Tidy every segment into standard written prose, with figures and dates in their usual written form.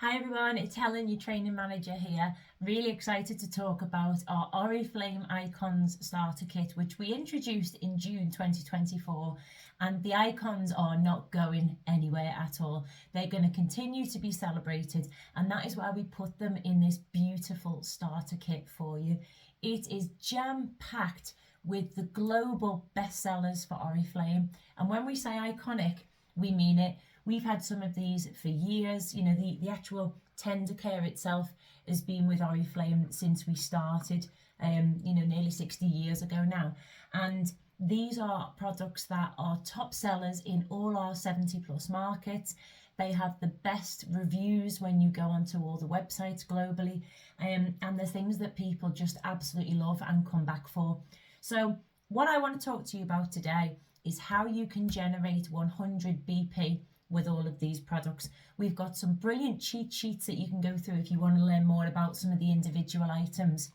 Hi everyone, it's Helen, your training manager here. Really excited to talk about our Oriflame Icons Starter Kit, which we introduced in June 2024. And the icons are not going anywhere at all. They're going to continue to be celebrated, and that is why we put them in this beautiful starter kit for you. It is jam-packed with the global bestsellers for Oriflame. And when we say iconic, we mean it. We've had some of these for years. You know, the actual tender care itself has been with Oriflame since we started, nearly 60 years ago now. And these are products that are top sellers in all our 70 plus markets. They have the best reviews when you go onto all the websites globally, and they're things that people just absolutely love and come back for. So what I want to talk to you about today is how you can generate 100 BP with all of these products. We've got some brilliant cheat sheets that you can go through if you want to learn more about some of the individual items.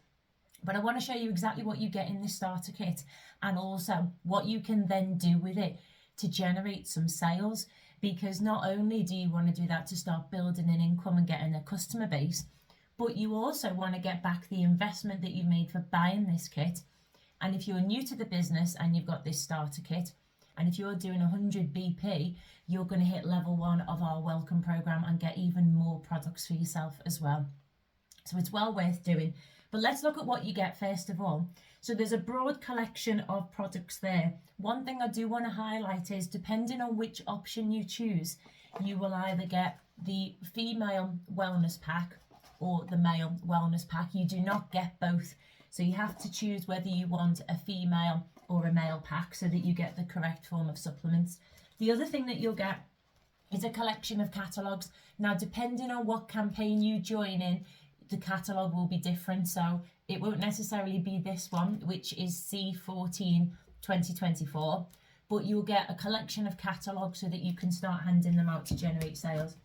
But I want to show you exactly what you get in this starter kit, and also what you can then do with it to generate some sales, because not only do you want to do that to start building an income and getting a customer base, but you also want to get back the investment that you've made for buying this kit. And if you're new to the business and you've got this starter kit, and if you're doing 100 BP, you're going to hit level 1 of our welcome program and get even more products for yourself as well. So it's well worth doing. But let's look at what you get first of all. So there's a broad collection of products there. One thing I do want to highlight is, depending on which option you choose, you will either get the female wellness pack or the male wellness pack. You do not get both. So you have to choose whether you want a female or a male pack so that you get the correct form of supplements. The other thing that you'll get is a collection of catalogues. Now, depending on what campaign you join in, the catalogue will be different. So it won't necessarily be this one, which is C14 2024, but you'll get a collection of catalogues so that you can start handing them out to generate sales.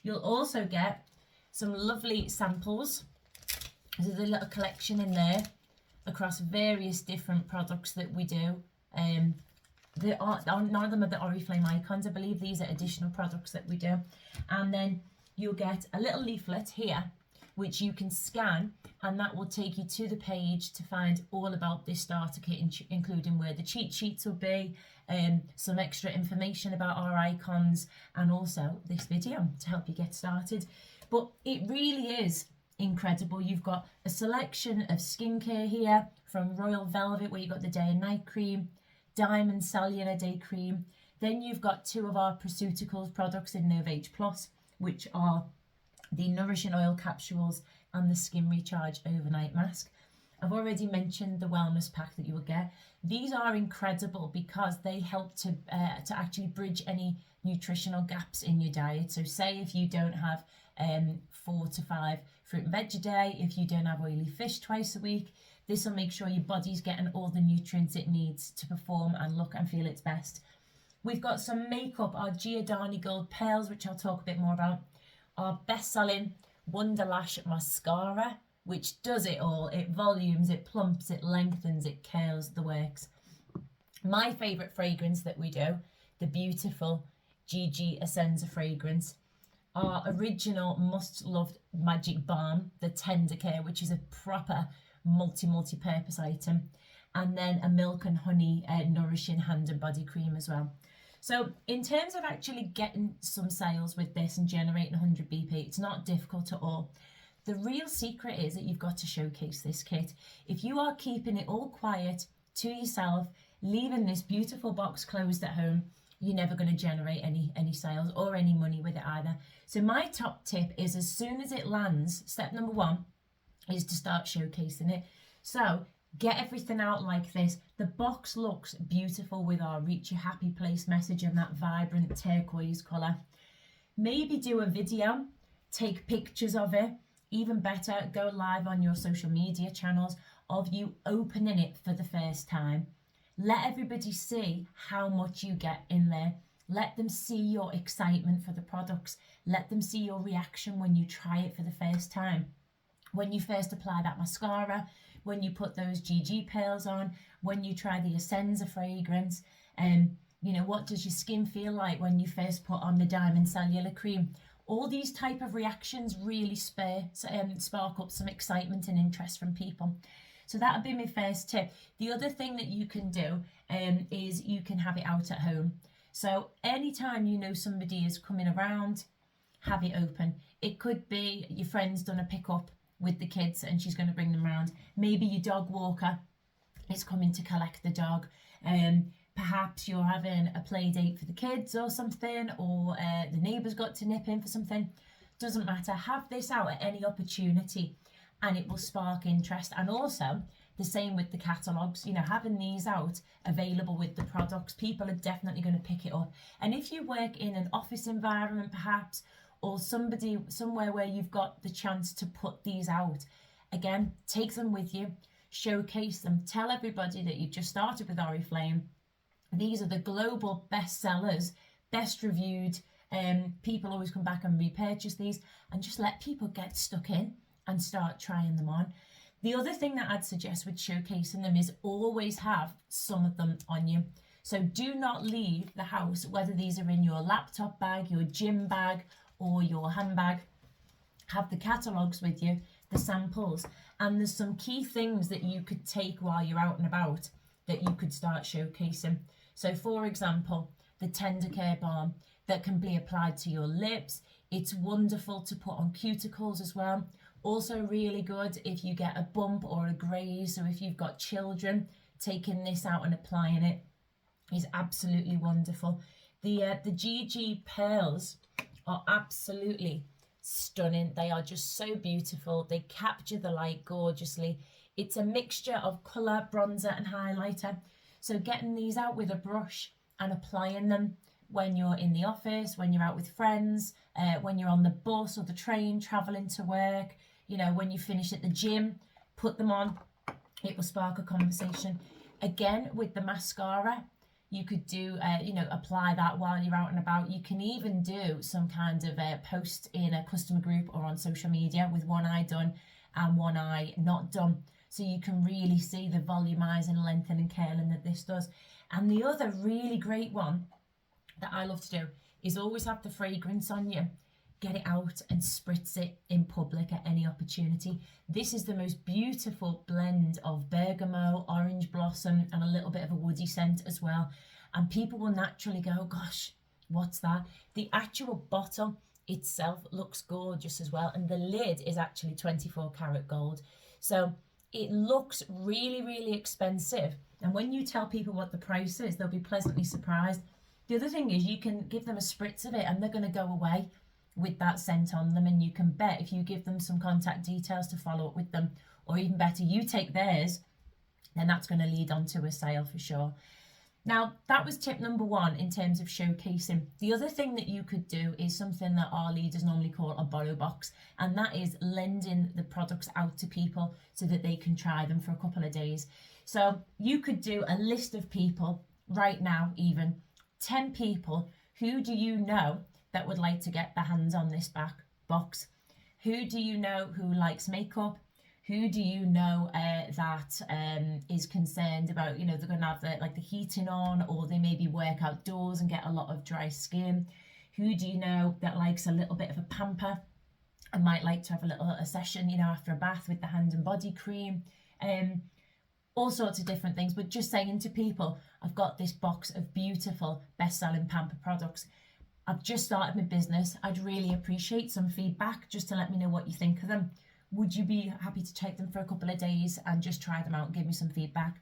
You'll also get some lovely samples. There's a little collection in there across various different products that we do. None of them are the Oriflame icons. I believe these are additional products that we do. And then you'll get a little leaflet here, which you can scan, and that will take you to the page to find all about this starter kit, including where the cheat sheets will be, some extra information about our icons, and also this video to help you get started. But it really is incredible. You've got a selection of skincare here, from Royal Velvet, where you've got the day and night cream, Diamond Cellular Day Cream. Then you've got 2 of our Preceuticals products in Novage Plus, which are the Nourishing Oil Capsules and the Skin Recharge Overnight Mask. I've already mentioned the wellness pack that you will get. These are incredible because they help to actually bridge any nutritional gaps in your diet. So say if you don't have 4 to 5 fruit and veg a day, if you don't have oily fish twice a week, this will make sure your body's getting all the nutrients it needs to perform and look and feel its best. We've got some makeup, our Giordani Gold Pearls, which I'll talk a bit more about. Our best-selling Wonderlash Mascara, which does it all. It volumes, it plumps, it lengthens, it curls, the works. My favourite fragrance that we do, the beautiful GG Essenza fragrance. Our original must-loved Magic Balm, the Tender Care, which is a proper multi-purpose item. And then a Milk and Honey Nourishing Hand and Body Cream as well. So in terms of actually getting some sales with this and generating 100 BP, it's not difficult at all. The real secret is that you've got to showcase this kit. If you are keeping it all quiet to yourself, leaving this beautiful box closed at home, you're never going to generate any sales or any money with it either. So my top tip is, as soon as it lands, step number 1 is to start showcasing it. So get everything out like this. The box looks beautiful with our Reach Your Happy Place message and that vibrant turquoise colour. Maybe do a video, take pictures of it. Even better, go live on your social media channels of you opening it for the first time. Let everybody see how much you get in there. Let them see your excitement for the products. Let them see your reaction when you try it for the first time. When you first apply that mascara, when you put those GG pearls on, when you try the Essenza fragrance, what does your skin feel like when you first put on the Diamond Cellular Cream? All these type of reactions really spark up some excitement and interest from people. So that would be my first tip. The other thing that you can do is you can have it out at home. So anytime you know somebody is coming around, have it open. It could be your friend's done a pick-up with the kids and she's going to bring them around. Maybe your dog walker is coming to collect the dog. Perhaps you're having a play date for the kids or something, or the neighbour's got to nip in for something. Doesn't matter. Have this out at any opportunity and it will spark interest. And also the same with the catalogues, you know, having these out available with the products, people are definitely going to pick it up. And if you work in an office environment perhaps, or somewhere where you've got the chance to put these out, again, take them with you, showcase them, tell everybody that you've just started with Oriflame. These are the global best sellers, best reviewed. People always come back and repurchase these, and just let people get stuck in and start trying them on. The other thing that I'd suggest with showcasing them is always have some of them on you. So do not leave the house, whether these are in your laptop bag, your gym bag, or your handbag. Have the catalogues with you, the samples, and there's some key things that you could take while you're out and about that you could start showcasing. So for example, the Tender Care Balm that can be applied to your lips. It's wonderful to put on cuticles as well. Also really good if you get a bump or a graze, so if you've got children, taking this out and applying it is absolutely wonderful. The GG pearls are absolutely stunning. They are just so beautiful. They capture the light gorgeously. It's a mixture of colour, bronzer and highlighter. So getting these out with a brush and applying them when you're in the office, when you're out with friends, when you're on the bus or the train travelling to work, you know, when you finish at the gym, put them on. It will spark a conversation. Again, with the mascara, you could do, you know, apply that while you're out and about. You can even do some kind of post in a customer group or on social media with one eye done and one eye not done. So you can really see the volumizing, lengthening, curling that this does. And the other really great one that I love to do is always have the fragrance on you. Get it out and spritz it in public at any opportunity. This is the most beautiful blend of bergamot, orange blossom, and a little bit of a woody scent as well. And people will naturally go, gosh, what's that? The actual bottle itself looks gorgeous as well. And the lid is actually 24 karat gold. So it looks really, really expensive. And when you tell people what the price is, they'll be pleasantly surprised. The other thing is you can give them a spritz of it and they're going to go away with that scent on them, and you can bet if you give them some contact details to follow up with them, or even better, you take theirs, then that's going to lead on to a sale for sure. Now, that was tip number one in terms of showcasing. The other thing that you could do is something that our leaders normally call a borrow box, and that is lending the products out to people so that they can try them for a couple of days. So you could do a list of people right now, even 10 people. Who do you know that would like to get their hands on this box? Who do you know who likes makeup? Who do you know that is concerned about, you know, they're going to have the heating on, or they maybe work outdoors and get a lot of dry skin? Who do you know that likes a little bit of a pamper and might like to have a session, you know, after a bath with the hand and body cream? All sorts of different things, but just saying to people, I've got this box of beautiful best-selling pamper products. I've just started my business. I'd really appreciate some feedback just to let me know what you think of them. Would you be happy to take them for a couple of days and just try them out and give me some feedback?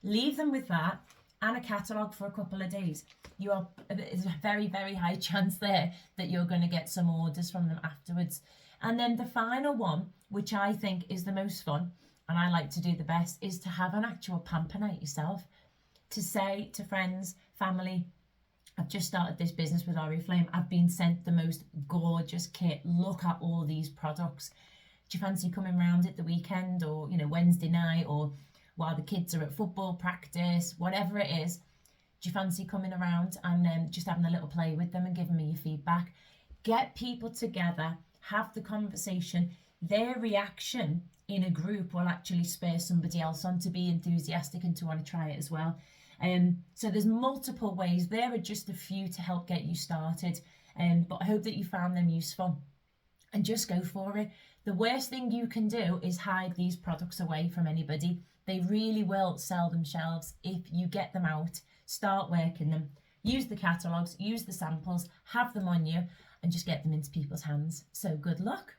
Leave them with that and a catalogue for a couple of days. There's a very, very high chance there that you're going to get some orders from them afterwards. And then the final one, which I think is the most fun, and I like to do the best, is to have an actual pamper night yourself. To say to friends, family, I've just started this business with Oriflame. I've been sent the most gorgeous kit. Look at all these products. Do you fancy coming round at the weekend, or, you know, Wednesday night, or while the kids are at football practice, whatever it is? Do you fancy coming around and just having a little play with them and giving me your feedback? Get people together, have the conversation. Their reaction in a group will actually spur somebody else on to be enthusiastic and to want to try it as well. So there's multiple ways. There are just a few to help get you started. But I hope that you found them useful, and just go for it. The worst thing you can do is hide these products away from anybody. They really will sell themselves if you get them out, start working them, use the catalogues, use the samples, have them on you, and just get them into people's hands. So good luck.